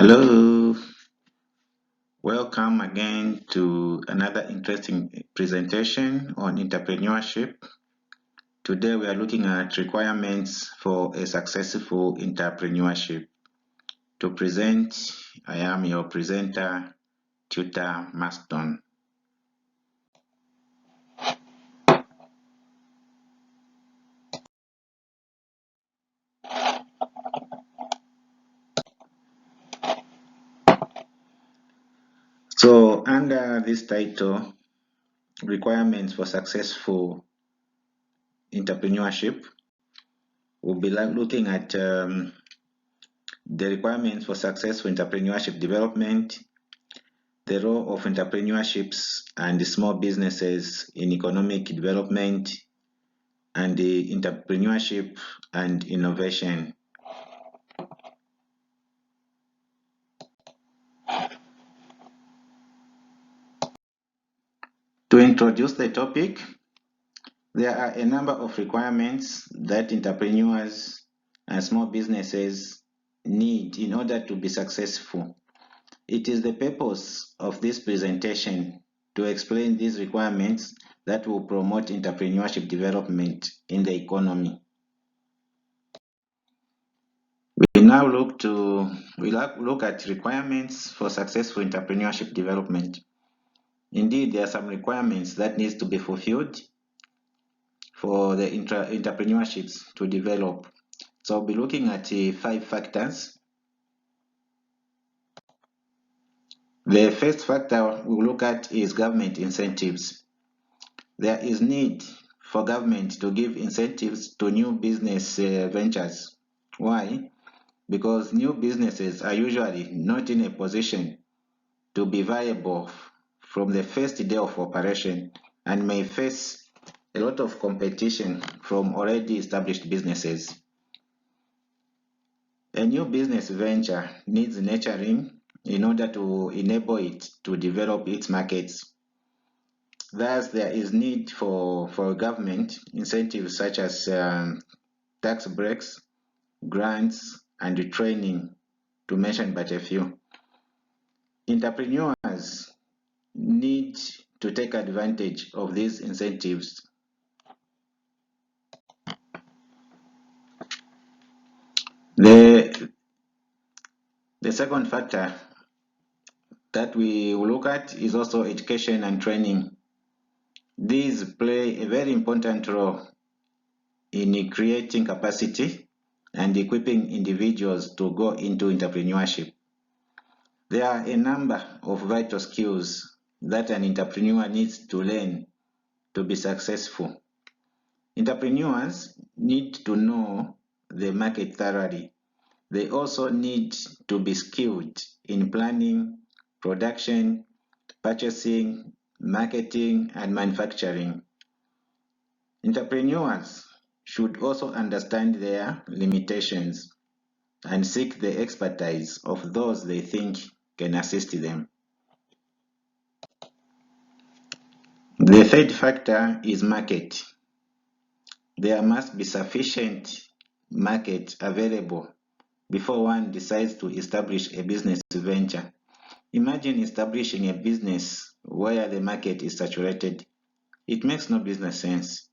Hello, welcome again to another interesting presentation on entrepreneurship. Today we are looking at requirements for a successful entrepreneurship. To present, I am your presenter, Tutor Maston. So under this title, requirements for successful entrepreneurship, we'll be looking at the requirements for successful entrepreneurship development, the role of entrepreneurships and small businesses in economic development, and the entrepreneurship and innovation. To introduce the topic, there are a number of requirements that entrepreneurs and small businesses need in order to be successful. It is the purpose of this presentation to explain these requirements that will promote entrepreneurship development in the economy. We now look at requirements for successful entrepreneurship development. Indeed, there are some requirements that needs to be fulfilled for the entrepreneurships to develop. So I'll be looking at 5 factors. The first factor we'll look at is government incentives. There is need for government to give incentives to new business ventures. Why? Because new businesses are usually not in a position to be viable from the first day of operation and may face a lot of competition from already established businesses. A new business venture needs nurturing in order to enable it to develop its markets. Thus, there is need for government incentives such as tax breaks, grants, and training, to mention but a few. Entrepreneurs need to take advantage of these incentives. The second factor that we will look at is also education and training. These play a very important role in creating capacity and equipping individuals to go into entrepreneurship. There are a number of vital skills that an entrepreneur needs to learn to be successful. Entrepreneurs need to know the market thoroughly. They also need to be skilled in planning, production, purchasing, marketing, and manufacturing. Entrepreneurs should also understand their limitations and seek the expertise of those they think can assist them. The third factor is market. There must be sufficient market available before one decides to establish a business venture. Imagine establishing a business where the market is saturated. It makes no business sense.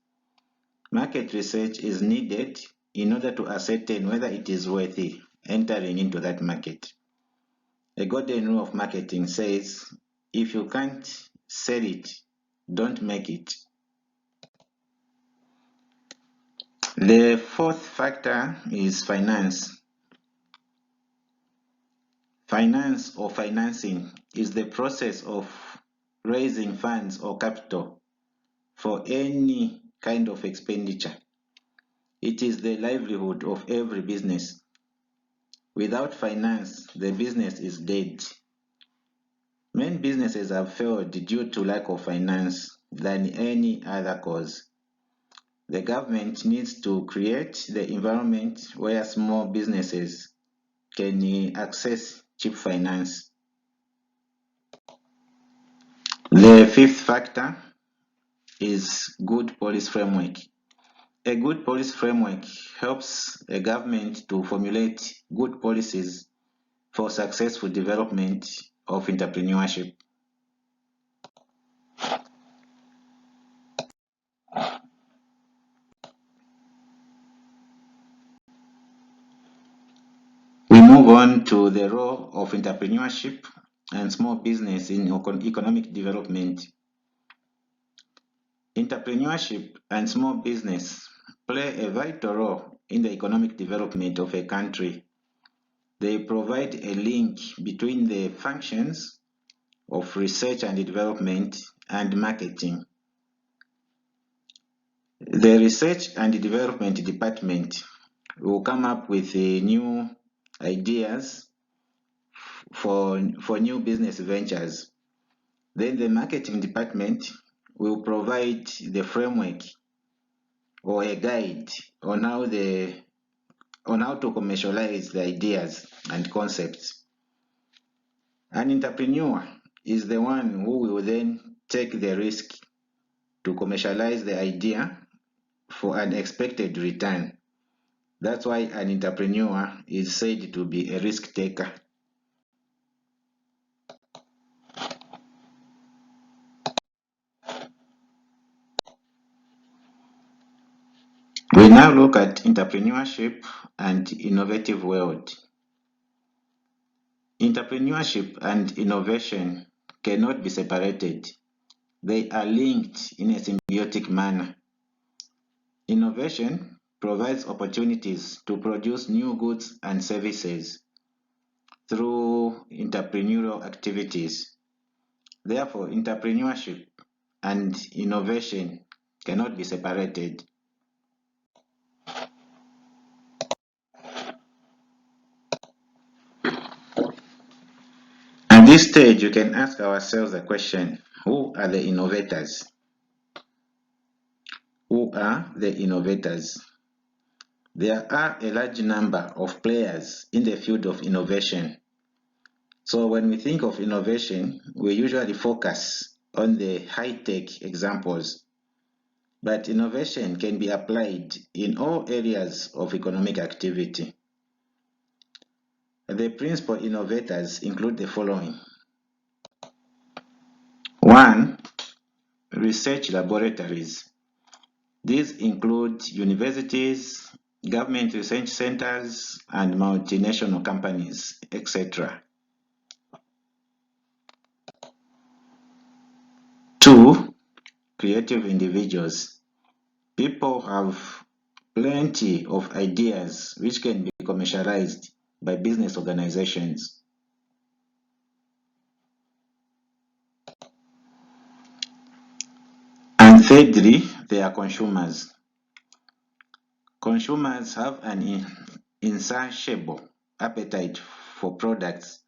Market research is needed in order to ascertain whether it is worthy entering into that market. A golden rule of marketing says, if you can't sell it, don't make it. The fourth factor is finance. Finance or financing is the process of raising funds or capital for any kind of expenditure. It is the livelihood of every business. Without finance, the business is dead. Many businesses have failed due to lack of finance than any other cause. The government needs to create the environment where small businesses can access cheap finance. The fifth factor is good policy framework. A good policy framework helps a government to formulate good policies for successful development of entrepreneurship. We move on to the role of entrepreneurship and small business in economic development. Entrepreneurship and small business play a vital role in the economic development of a country. They provide a link between the functions of research and development and marketing. The research and development department will come up with new ideas for new business ventures. Then the marketing department will provide the framework or a guide on how to commercialize the ideas and concepts. An entrepreneur is the one who will then take the risk to commercialize the idea for an expected return. That's why an entrepreneur is said to be a risk taker. We now look at entrepreneurship and innovative world. Entrepreneurship and innovation cannot be separated. They are linked in a symbiotic manner. Innovation provides opportunities to produce new goods and services through entrepreneurial activities. Therefore, entrepreneurship and innovation cannot be separated. At this stage, you can ask ourselves the question, who are the innovators? Who are the innovators? There are a large number of players in the field of innovation. So when we think of innovation, we usually focus on the high-tech examples. But innovation can be applied in all areas of economic activity. The principal innovators include the following. 1. Research laboratories. These include universities, government research centers, and multinational companies, etc. 2. Creative individuals. People have plenty of ideas which can be commercialized by business organizations. And thirdly, they are consumers. Consumers have an insatiable appetite for products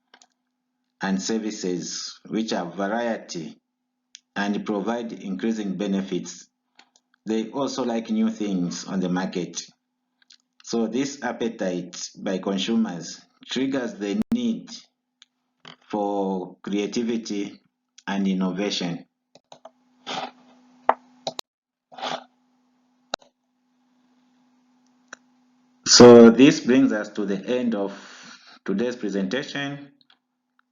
and services which have variety and provide increasing benefits. They also like new things on the market. So this appetite by consumers triggers the need for creativity and innovation. So this brings us to the end of today's presentation.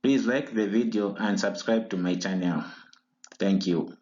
Please like the video and subscribe to my channel. Thank you.